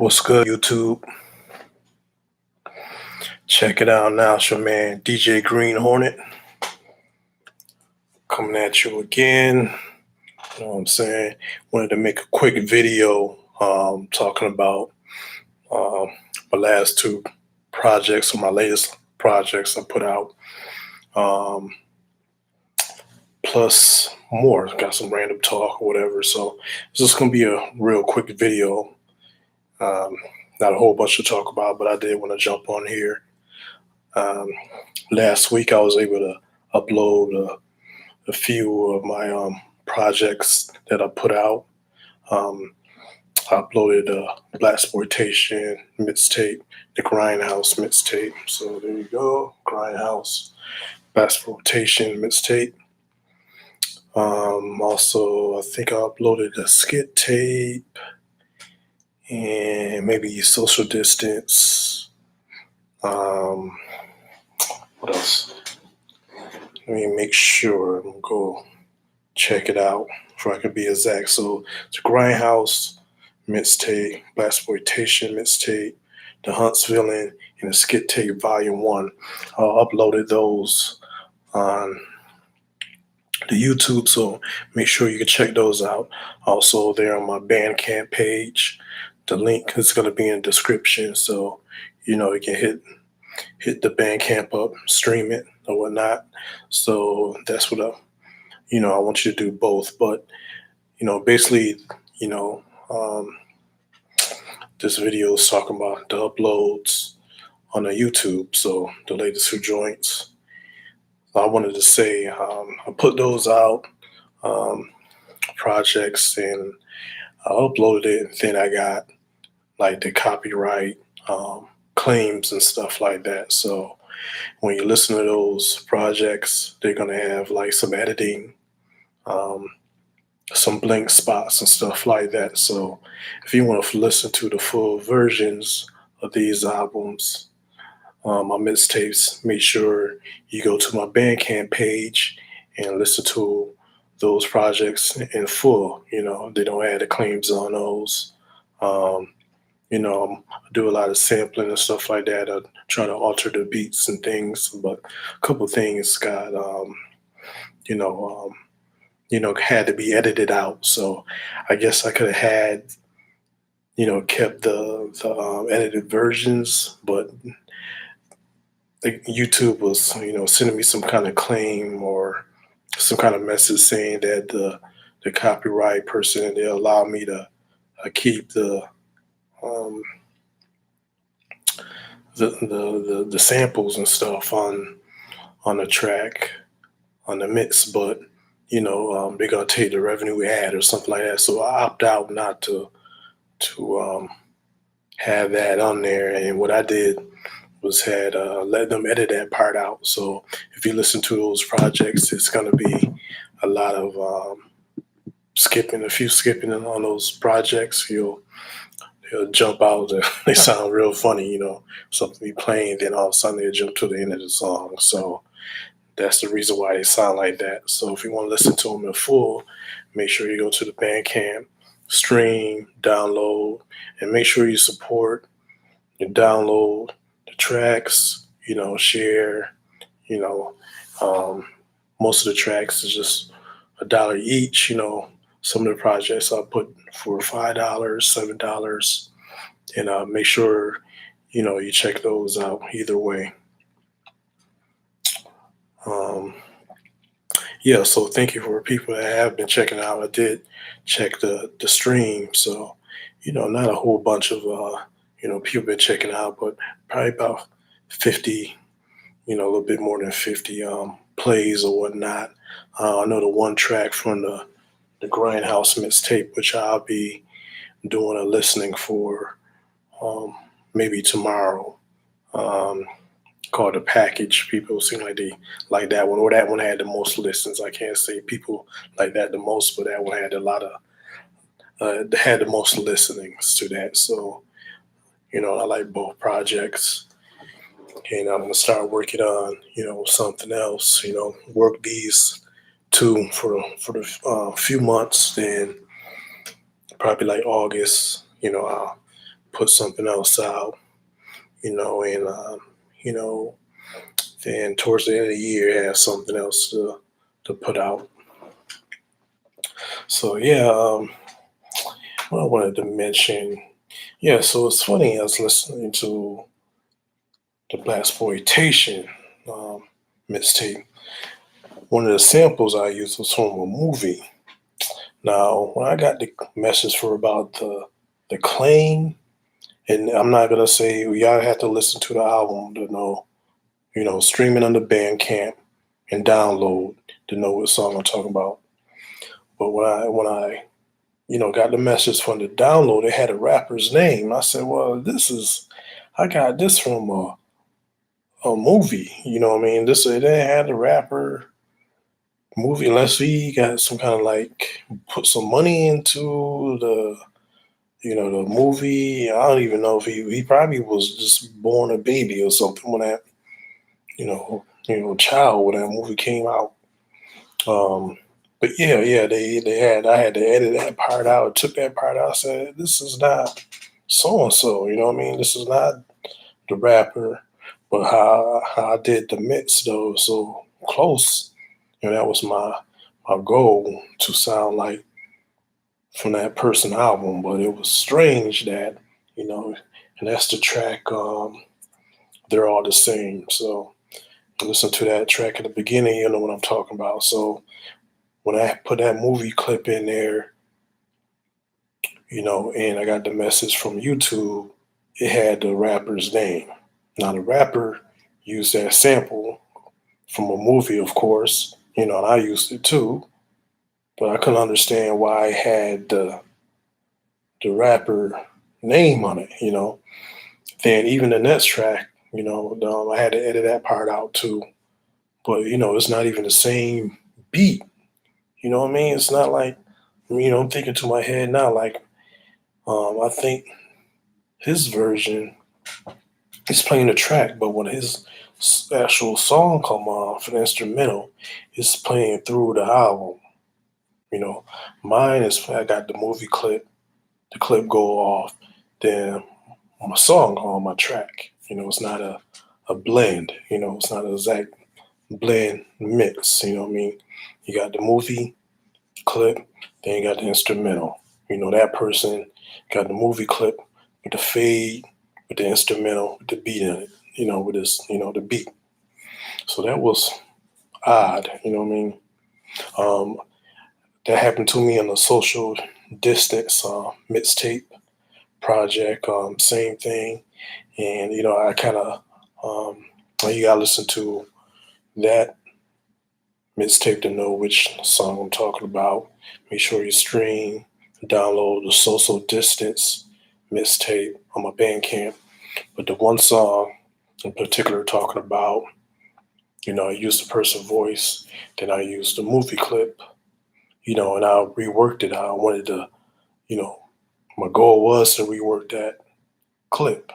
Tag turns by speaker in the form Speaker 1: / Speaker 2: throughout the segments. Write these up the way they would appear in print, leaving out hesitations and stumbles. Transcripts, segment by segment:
Speaker 1: What's good, YouTube? Check it out now. It's your man, DJ Green Hornet, coming at you again. You know what I'm saying? Wanted to make a quick video talking about um, my last two projects, or my latest projects I put out, um, plus more. Got some random talk or whatever. So it's just going to be a real quick video. Um, Not a whole bunch to talk about, but I did want to jump on here. Last week I was able to upload a few of my projects that I put out. Um, I uploaded a Black Exploitation mixtape, the Grindhouse mixtape. So there you go, Grindhouse Black Exploitation mixtape. Also, I think I uploaded a skit tape and maybe Social Distance. What else? Let me make sure. I'm gonna go check it out before I can be exact. So it's a Grindhouse mixtape, Black Exploitation mixtape, the Huntsville and the Skit Tape Volume 1. I uploaded those on the YouTube, so make sure you can check those out. Also, they're on my Bandcamp page. The link is going to be in the description, so you can hit the Bandcamp up, stream it or whatnot. So that's what I want you to do both. But basically, you know, um, this video is talking about the uploads on the YouTube. So the latest two joints. I wanted to say I put those out, projects, and I uploaded it. And then I got like the copyright claims and stuff like that. So when you listen to those projects, they're gonna have like some editing, um, some blank spots and stuff like that. So if you want to listen to the full versions of these albums, my mixtapes, make sure you go to my Bandcamp page and listen to those projects in full. They don't add the claims on those. Um, I do a lot of sampling and stuff like that. I try to alter the beats and things, but a couple things got, you know, um, had to be edited out. So I guess I could have had, kept the edited versions, but YouTube was, sending me some kind of claim or some kind of message saying that the copyright person, they allow me to keep um, the samples and stuff on the track, on the mix, but they're gonna take the revenue ad or something like that. So I opt out not to have that on there. And what I did was had let them edit that part out. So if you listen to those projects, it's gonna be a lot of skipping, a few skipping on those projects. They'll jump out. They sound real funny, something be playing, then all of a sudden they jump to the end of the song. So that's the reason why they sound like that. So if you want to listen to them in full, make sure you go to the Bandcamp, stream, download, and make sure you support and download the tracks, share, you know, um, most of the tracks is just $1 each, some of the projects I put for $5, $7, and make sure, you check those out either way. Yeah, so thank you for people that have been checking out. I did check the stream, so not a whole bunch of people been checking out, but probably about 50, a little bit more than 50 plays or whatnot. I know the one track from the Grindhouse mixtape, which I'll be doing a listening for maybe tomorrow. Called The Package. People seem like they like that one, or that one had the most listens. I can't say people like that the most, but that one had a lot of had the most listenings to that. So I like both projects, and I'm gonna start working on something else. Work these two for the few months, then probably like August. I'll put something else out, and you know, then towards the end of the year, have something else to put out. So yeah, what I wanted to mention, yeah. So it's funny. I was listening to the Black Exploitation um, mixtape. One of the samples I used was from a movie. Now, when I got the message for about the claim, and I'm not gonna say y'all have to listen to the album to know, streaming on the Bandcamp and download to know what song I'm talking about. But when I got the message from the download, it had a rapper's name. I said, well, I got this from a movie. You know what I mean? This it had the rapper movie. Unless he got some kind of like put some money into the movie. I don't even know if he probably was just born a baby or something when that child when that movie came out. Um, but yeah, they had I had to edit that part out. Took that part out. I said this is not so and so. You know what I mean? This is not the rapper, but how I did the mix though so close. That was my goal to sound like from that person album. But it was strange that you know, and that's the track. They're all the same. So listen to that track at the beginning, you know what I'm talking about. So when I put that movie clip in there, and I got the message from YouTube, it had the rapper's name. Now the rapper used that sample from a movie, of course, and I used it too, but I couldn't understand why it had the rapper name on it. Then even the next track, I had to edit that part out too. But it's not even the same beat. You know what I mean? It's not like I'm thinking to my head now, like I think his version is playing the track, but when his actual song come on for the instrumental, it's playing through the album. You know, Mine is I got the movie clip, the clip go off, then my song on my track. It's not a blend. It's not an exact blend mix. You know what I mean? You got the movie clip, then you got the instrumental. That person got the movie clip with the fade, with the instrumental, with the beat in it, with this, the beat. So that was odd, you know what I mean? Um, that happened to me on the social distance mixtape project, same thing. And, I kind of, you got to listen to that mixtape to know which song I'm talking about. Make sure you stream, download the social distance mixtape on my Bandcamp. But the one song in particular talking about, I used the person voice, then I used the movie clip, and I reworked it. I wanted to, you know, my goal was to rework that clip.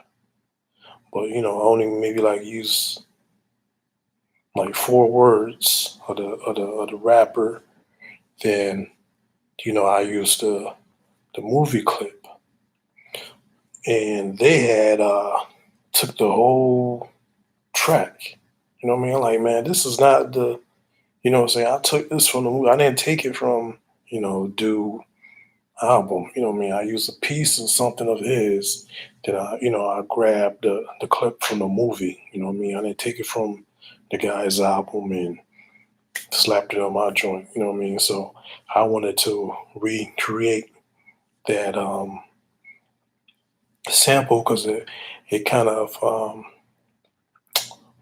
Speaker 1: But, I only maybe like use like 4 words of the rapper. Then, I used the movie clip. And they had took the whole track. You know what I mean? Like, man, this is not the, what I'm saying? I took this from the movie. I didn't take it from, do album. You know what I mean? I used a piece of something of his that I grabbed the clip from the movie. You know what I mean? I didn't take it from the guy's album and slapped it on my joint. You know what I mean? So I wanted to recreate that sample because it kind of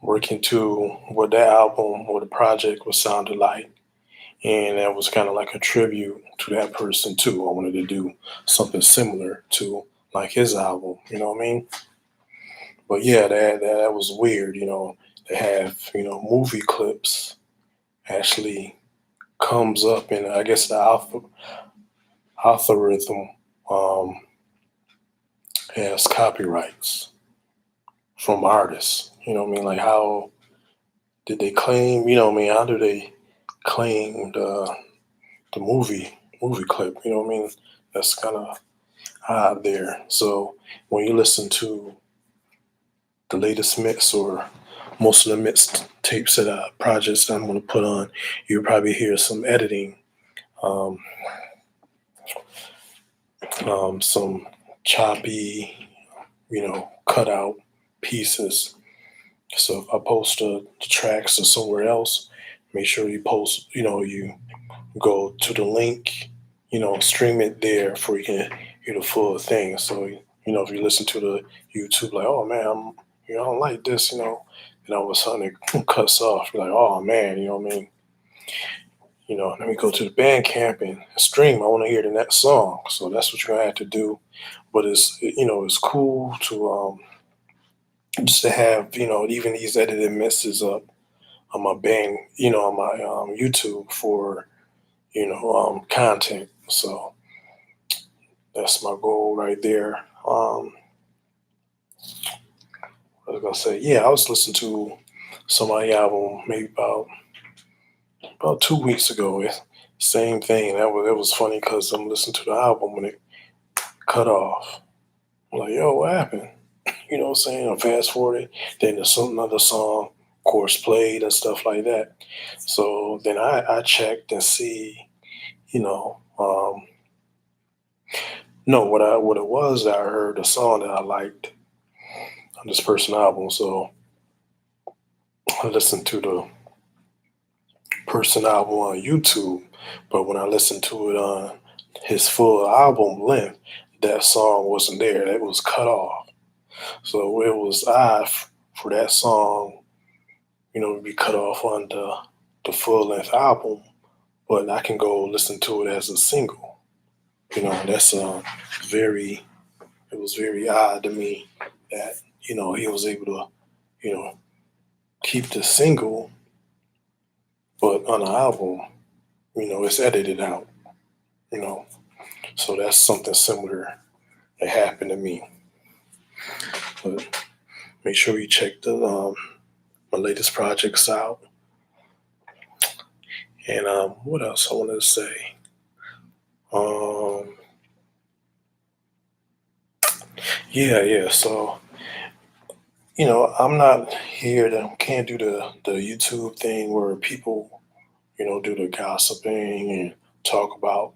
Speaker 1: worked into what that album or the project was sounded like. And that was kind of like a tribute to that person too. I wanted to do something similar to like his album, you know what I mean? But yeah, that was weird, to have, movie clips actually comes up in I guess the algorithm um, has copyrights from artists. You know what I mean? Like how did they claim, you know what I mean? How do they claim the movie clip? You know what I mean? That's kind of there. So when you listen to the latest mix or most of the mix tapes that projects that I'm going to put on, you'll probably hear some editing, um, some choppy, cut out pieces. So if I post the tracks to somewhere else, make sure you post, you go to the link, stream it there before you can hear the full thing. So, if you listen to the YouTube, like, oh man, I don't like this, then all of a sudden it cuts off. You're like, oh man, you know what I mean? Let me go to the band camp and stream. I want to hear the next song. So that's what you're gonna have to do. But it's cool to just to have, even these edited misses up on my band, on my YouTube for, content. So that's my goal right there. I was gonna say, yeah, I was listening to somebody album maybe about 2 weeks ago. Same thing. That was funny because I'm listening to the album when it cut off. I'm like, yo, what happened? You know what I'm saying? I fast forwarded, then there's another song, of course, played and stuff like that. So then I checked and see, you know, no, what it was that I heard a song that I liked on this person album. So I listened to the person album on YouTube, but when I listened to it on his full album length, that song wasn't there. It was cut off. So it was odd for that song, to be cut off on the full length album, but I can go listen to it as a single. That's very, it was very odd to me that, he was able to, you know, keep the single, but on the album, it's edited out, you know. So that's something similar that happened to me. But make sure you check my latest projects out. And what else I wanted to say? Um, yeah. So I'm not here to can't do the YouTube thing where people do the gossiping and talk about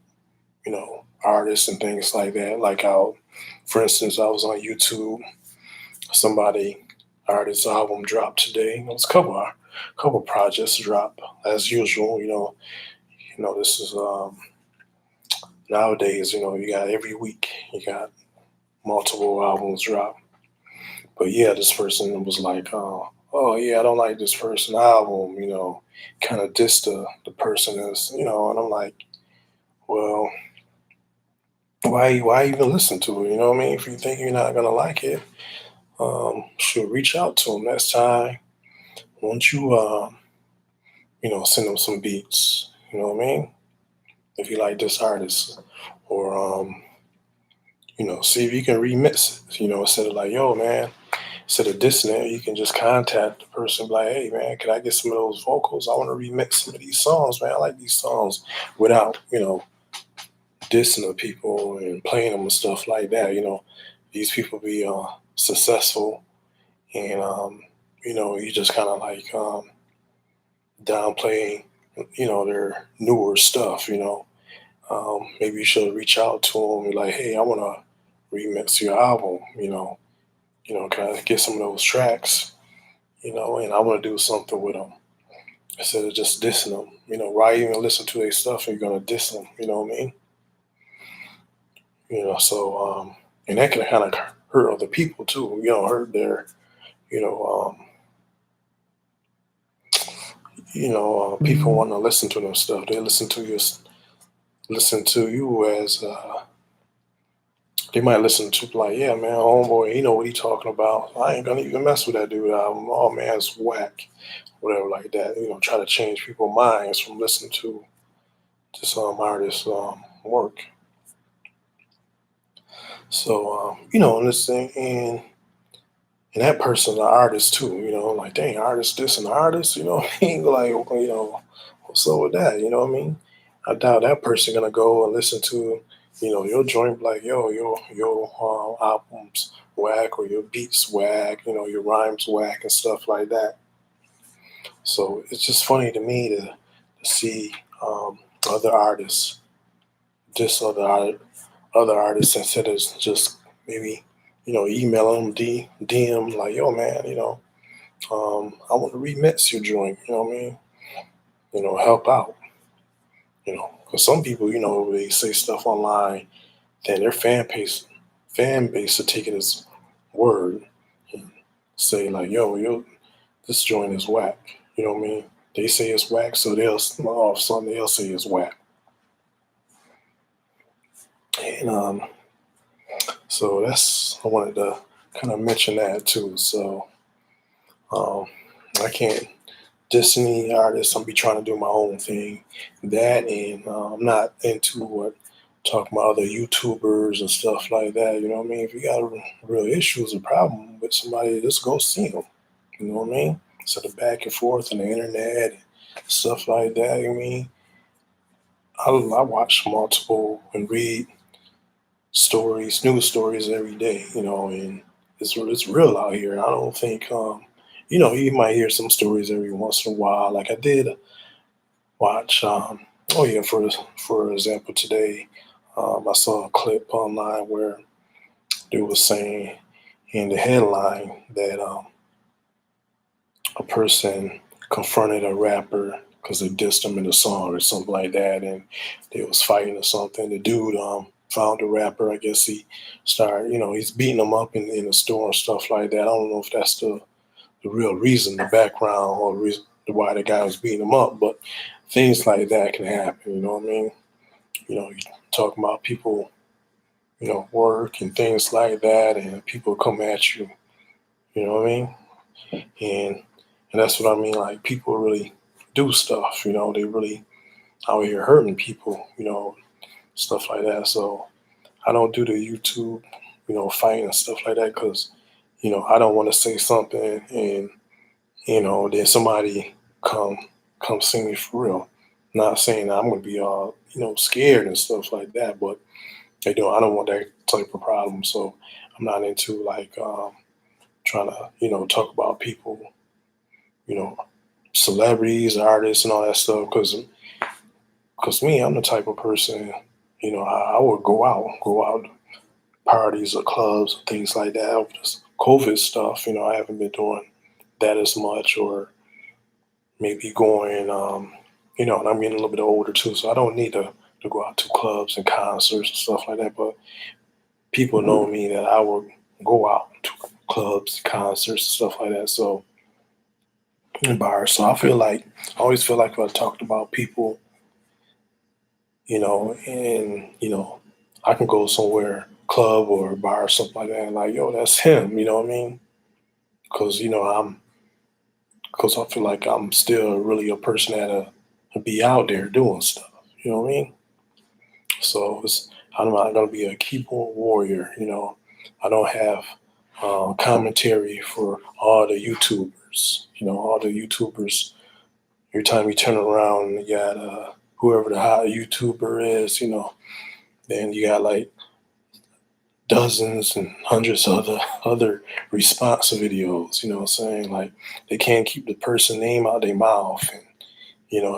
Speaker 1: artists and things like that. Like for instance, I was on YouTube. Somebody artist album dropped today. It was a couple projects dropped as usual. This is nowadays. You got every week. You got multiple albums drop. But yeah, this person was like, oh yeah, I don't like this person album. Kind of diss the person is. And I'm like, well, why even listen to it? You know what I mean? If you think you're not gonna like it, should reach out to them next time. Won't you, send them some beats? You know what I mean? If you like this artist, or see if you can remix it. Instead of like, yo, man, instead of dissing it, you can just contact the person, and be like, hey, man, can I get some of those vocals? I want to remix some of these songs, man. I like these songs without, dissing the people and playing them and stuff like that. These people be successful, and you just kind of like downplaying, their newer stuff. Maybe you should reach out to them and be like, hey, I want to remix your album. Can I get some of those tracks? And I want to do something with them instead of just dissing them. Why even listen to their stuff if you're gonna diss them? You know what I mean? So and that can kind of hurt other people too. Hurt their, you know, people want to listen to them stuff. They listen to you as they might listen to like, yeah, man, homeboy, he know what he talking about. I ain't gonna even mess with that dude album. Oh man, it's whack, whatever like that. Try to change people's minds from listening to some artist's work. So and this thing and that person's an artist too. Like dang, artist this and artist. What I mean, like what's up with that? You know what I mean? I doubt that person gonna go and listen to your joint like, yo, your albums whack or your beats whack, your rhymes whack and stuff like that. So it's just funny to me to see other artists, just other artists instead of just maybe email them, DM like, yo man, I want to remix your joint. You know what I mean? Help out. Because some people, they say stuff online, then their fan base will take it as word and say like, yo, this joint is whack. You know what I mean? They say it's whack, so they'll off something they'll say it's whack. And so that's I wanted to kind of mention that too. So um, I can't diss any artists. I'm be trying to do my own thing. That and I'm not into what talking about other YouTubers and stuff like that. You know what I mean? If you got real issues or problem with somebody, just go see them. You know what I mean? So the back and forth on the internet, and stuff like that. I mean, I watch multiple and read stories, news stories every day. And it's real out here. I don't think you might hear some stories every once in a while. Like I did watch. Oh yeah, for example, today I saw a clip online where they was saying in the headline that a person confronted a rapper because they dissed him in a song or something like that, and they was fighting or something. The dude found the rapper. I guess he started, he's beating him up in the store and stuff like that. I don't know if that's the real reason, the background, or the reason why the guy was beating him up, but things like that can happen. You know what I mean? You talking about people, work and things like that, and people come at you. You know what I mean? And that's what I mean. Like people really do stuff. They really out here hurting people. Stuff like that. So I don't do the YouTube, fighting and stuff like that because I don't want to say something and then somebody come come see me for real. Not saying that I'm gonna be all scared and stuff like that, but I don't want that type of problem. So I'm not into like trying to talk about people, you know, celebrities, artists, and all that stuff. Because me, I'm the type of person, I would go out parties or clubs and things like that. With this COVID stuff, I haven't been doing that as much, or maybe going, and I'm getting a little bit older too, so I don't need to go out to clubs and concerts and stuff like that. But people know me that I will go out to clubs, concerts, and stuff like that. So in bars. So I always feel like if I talked about people, and I can go somewhere, club or bar or something like that, and like, yo, that's him. You know what I mean? Because because I feel like I'm still really a person that'll be out there doing stuff. You know what I mean? So I'm not gonna be a keyboard warrior. I don't have commentary for all the YouTubers. All the YouTubers. Every time you turn around, you got whoever the hot YouTuber is. Then you got like dozens and hundreds of other response videos. You know what I'm saying? Like they can't keep the person name out their mouth, and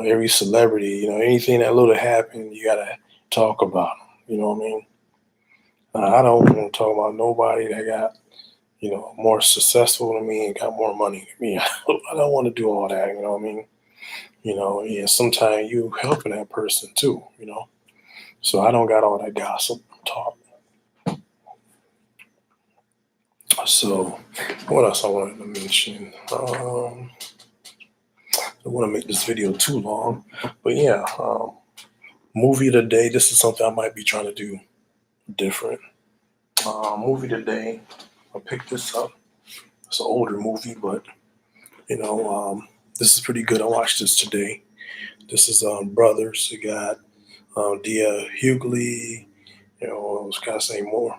Speaker 1: every celebrity, anything that little happen, you gotta talk about them. You know what I mean? I don't want to talk about nobody that got more successful than me and got more money than me. I don't want to do all that. You know what I mean? And sometimes you helping that person too. So I don't got all that gossip talk. So what else I wanted to mention? I don't want to make this video too long, but yeah, movie today. This is something I might be trying to do different. Movie today. I picked this up. It's an older movie, but this is pretty good. I watched this today. This is Brothers. You got Dia Hughley. I was kind of saying more.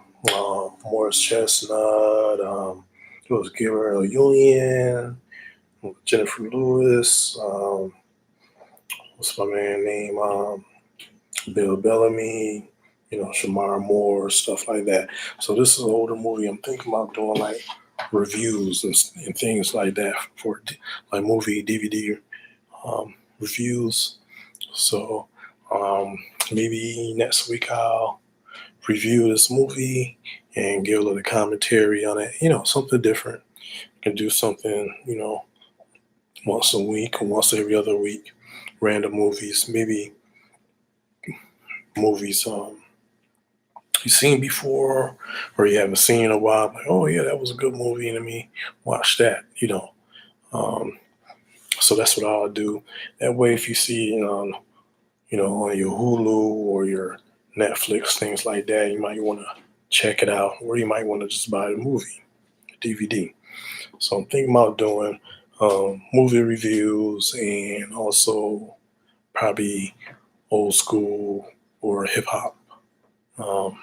Speaker 1: Morris Chestnut. It was Gabriel Union. Jennifer Lewis. What's my man name? Bill Bellamy. Shamar Moore, stuff like that. So this is an older movie. I'm thinking about doing like reviews and things like that for like movie DVD reviews. So maybe next week I'll review this movie and give a little commentary on it. Something different. Can do something, once a week or once every other week. Random movies, maybe movies you've seen before or you haven't seen in a while. Like, oh yeah, that was a good movie. Let me watch that. Um, so that's what I'll do. That way, if you see it on your Hulu or your Netflix, things like that, you might want to check it out, or you might want to just buy the movie, DVD. So I'm thinking about doing movie reviews and also probably old school or hip hop um,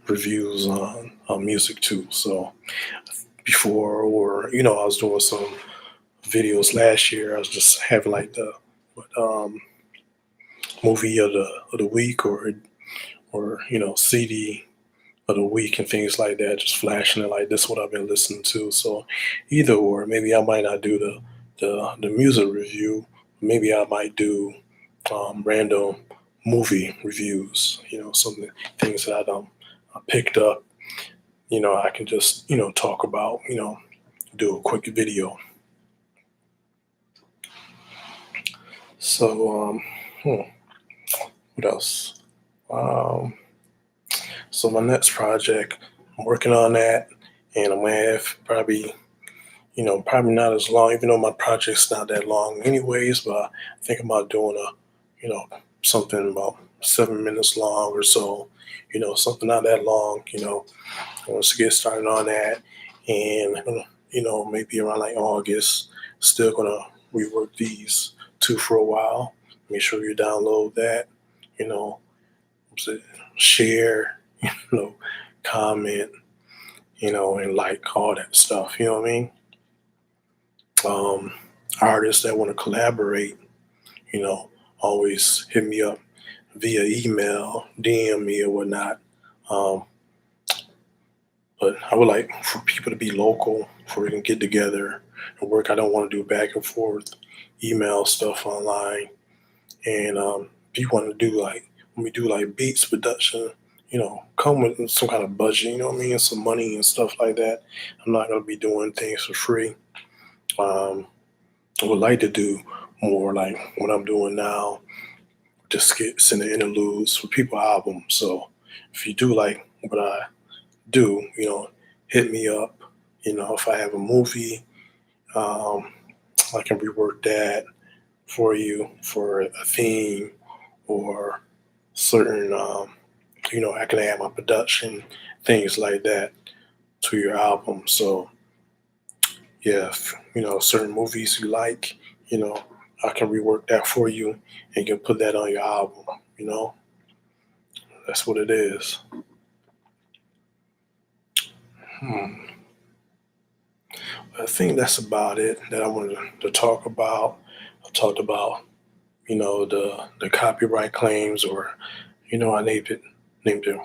Speaker 1: reviews on music too. So before, or I was doing some videos last year. I was just having like the um, movie of the week or CD of the week and things like that, just flashing it like this is what I've been listening to. So either or, maybe I might not do the music review. Maybe I might do random movie reviews. Some things that I picked up. I can just talk about. Do a quick video. So what else? Um, so my next project, I'm working on that, and I'm gonna have probably not as long, even though my project's not that long anyways, but I think about doing something about 7 minutes long or so, something not that long, I want to get started on that. And, maybe around like August, still gonna rework these two for a while. Make sure you download that, you know, share, know, comment, and like all that stuff, you know what I mean? um, Artists that want to collaborate, you know, always hit me up via email, DM me or whatnot. Um, but I would like for people to be local, for we can get together and work. I don't want to do back and forth email stuff online. And if you want to do like, when we do like beats production, come with some kind of budget, you know what I mean? Some money and stuff like that. I'm not going to be doing things for free. Um, I would like to do more like what I'm doing now, just skits and the interludes for people albums. So if you do like what I do, hit me up. If I have a movie, um, I can rework that for you for a theme or certain, I can add my production, things like that to your album. So yeah, if, certain movies you like, you know, I can rework that for you and you can put that on your album, you know. That's what it is. Hmm. I think that's about it that I wanted to talk about. I talked about, the copyright claims, or, I named it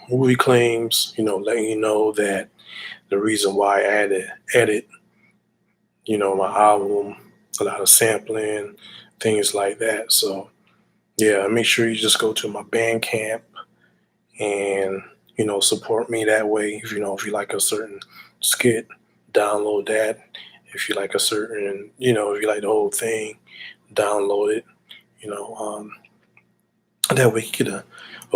Speaker 1: movie claims, letting you know that the reason why I added, my album, a lot of sampling, things like that. So yeah, make sure you just go to my Bandcamp and support me that way. If you like a certain skit, download that. If you like a certain, if you like the whole thing, download it. You know, um, that way you get a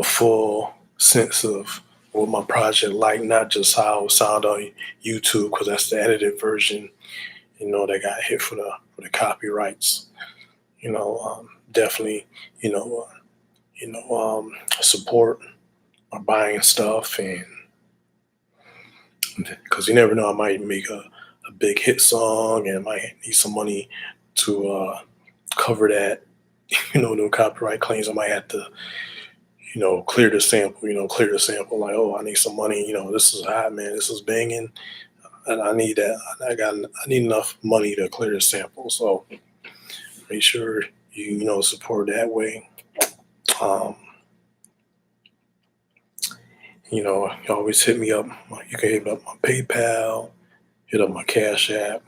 Speaker 1: full sense of what my project like, not just how it sound on YouTube, because that's the edited version. That got hit for the copyrights. Definitely, you know, support by buying stuff, and because you never know, I might make a big hit song and I might need some money to cover that. No copyright claims. I might have to, clear the sample. Clear the sample. Like, oh, I need some money. This is hot, man. This is banging, and I need that. I need enough money to clear the sample. So make sure you support that way. Um, You always hit me up. You can hit up my PayPal, hit up my Cash App.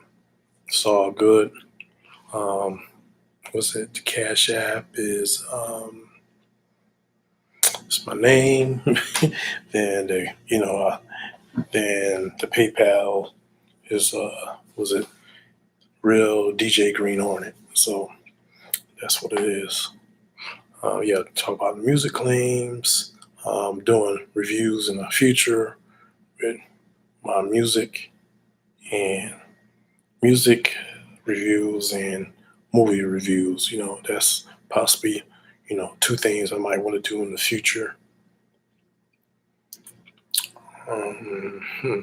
Speaker 1: It's all good. Um, what's it? The Cash App is it's my name. then then the PayPal is was it Real DJ Green Hornet. So that's what it is. Yeah, talk about music claims, doing reviews in the future with my and music reviews and movie reviews. That's possibly, two things I might want to do in the future. Hmm.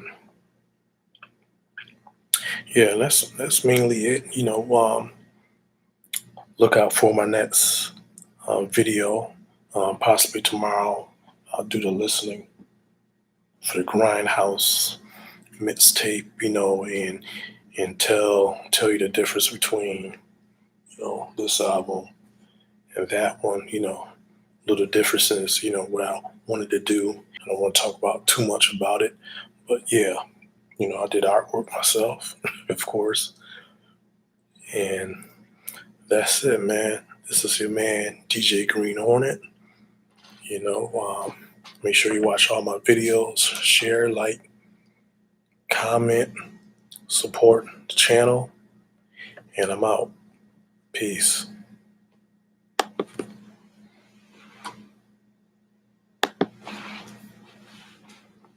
Speaker 1: Yeah, that's mainly it. Look out for my next video. Possibly tomorrow, I'll do the listening for the Grindhouse mixtape. And tell you the difference between this album and that one. Little differences. What I wanted to do. I don't want to talk about too much about it, but yeah, I did artwork myself, of course, and that's it, man. This is your man, DJ Green Hornet. Make sure you watch all my videos, share, like, comment, support the channel, and I'm out. Peace.